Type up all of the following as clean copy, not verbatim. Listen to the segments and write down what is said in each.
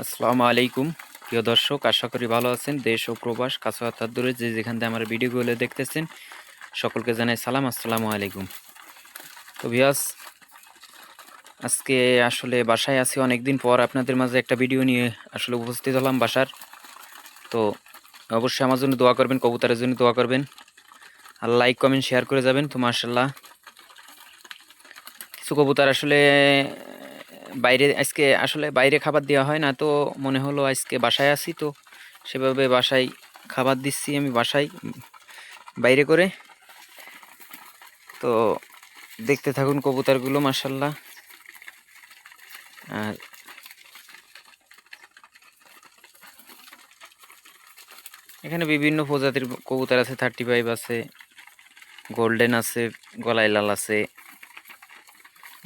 আসসালামু আলাইকুম প্রিয় দর্শক, আশা করি ভালো আছেন। দেশ ও প্রবাস কাছে অর্থাৎ দূরে যে যেখান থেকে আমার ভিডিওগুলো দেখতেছেন সকলকে জানাই সালাম, আসসালামু আলাইকুম। তো ভিউয়ার্স, আজকে আসলে বাসায় আছি, অনেকদিন পর আপনাদের মাঝে একটা ভিডিও নিয়ে আসলে উপস্থিত হলাম বাসার। তো অবশ্যই আমার জন্য দোয়া করবেন, কবুতরের জন্য দোয়া করবেন, আর লাইক কমেন্ট শেয়ার করে যাবেন। তো মার্শাল্লাহ, কিছু কবুতর আসলে বাইরে, আজকে আসলে বাইরে খাবার দেওয়া হয় না, তো মনে হলো আজকে বাসায় আছি, তো সেভাবে বাসায় খাবার দিচ্ছি আমি বাসায় বাইরে করে। তো দেখতে থাকুন কবুতরগুলো মাশাল্লাহ। আর এখানে বিভিন্ন প্রজাতির কবুতর আছে, 35 আছে, গোল্ডেন আছে, গলায় লাল আছে,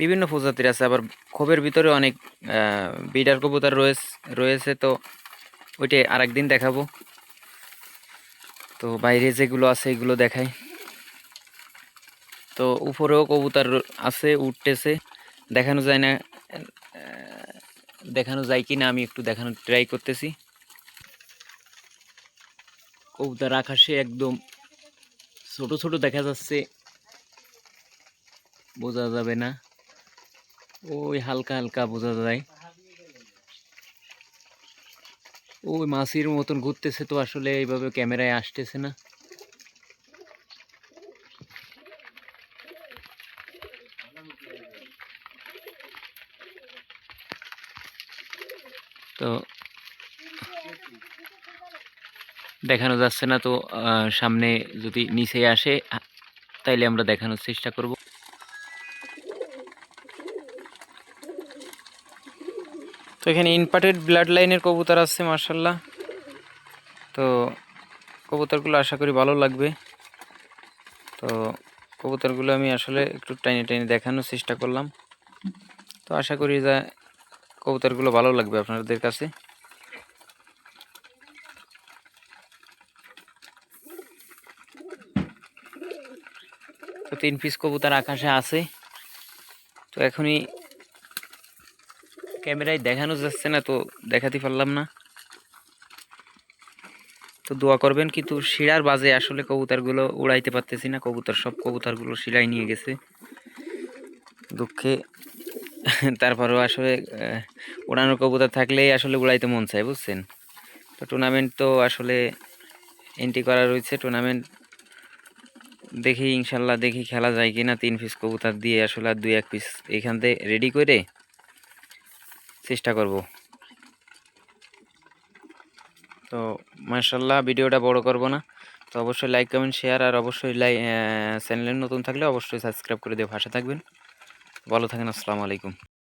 বিভিন্ন প্রজাতির আছে। আবার খোপের ভিতরে অনেক বিডার কবুতর রয়েছে। তো ওইটা আরেকদিন দেখাবো। তো বাইরে যেগুলো আছে এগুলো দেখাই। তো উপরেও কবুতর আছে, উঠতেছে, দেখানো যায় না, দেখানো যায় কি না আমি একটু দেখানোর ট্রাই করতেছি। কবুতর আকাশে একদম ছোট ছোট দেখা যাচ্ছে, বোঝা যাবে না, ওই হালকা হালকা বোঝা যায়, ওই মাছির মতন ঘুরতেছে। তো আসলে এইভাবে ক্যামেরায় আসতেছে না। তো দেখানো যাচ্ছে না, তো সামনে যদি নিচে আসে তাইলে আমরা দেখানোর চেষ্টা করব। তো এখানে ইনপার্টেড ব্লাড লাইনের কবুতর আছে মার্শাল্লাহ। তো কবুতরগুলো আশা করি ভালো লাগবে। তো কবুতরগুলো আমি আসলে একটু টাইনে টাইনে দেখানোর চেষ্টা করলাম। তো আশা করি যে কবুতরগুলো ভালো লাগবে আপনাদের কাছে। তো 3 পিস কবুতর আকাশে আছে। তো এখনই ক্যামেরায় দেখানো যাচ্ছে না, তো দেখাতে পারলাম না। তো দোয়া করবেন, কিন্তু শিরার বাজে আসলে কবুতরগুলো উড়াইতে পারতেছি না। সব কবুতরগুলো শিরায় নিয়ে গেছে দুঃখে। তারপরেও আসলে উড়ানোর কবুতর থাকলেই আসলে উড়াইতে মন চায়, বুঝছেন। তো টুর্নামেন্ট তো আসলে এন্ট্রি করা রয়েছে, টুর্নামেন্ট দেখি ইনশাল্লাহ, দেখি খেলা যায় কিনা। 3 পিস কবুতর দিয়ে আসলে আর 2-1 পিস এখান থেকে রেডি করে চেষ্টা করব। তো মাশাল্লাহ, ভিডিওটা বড় করব না। তো অবশ্যই লাইক কমেন্ট শেয়ার, আর অবশ্যই চ্যানেলে নতুন থাকলে অবশ্যই সাবস্ক্রাইব করে দিয়ে পাশে থাকবেন। ভালো থাকেন, আসসালামু আলাইকুম।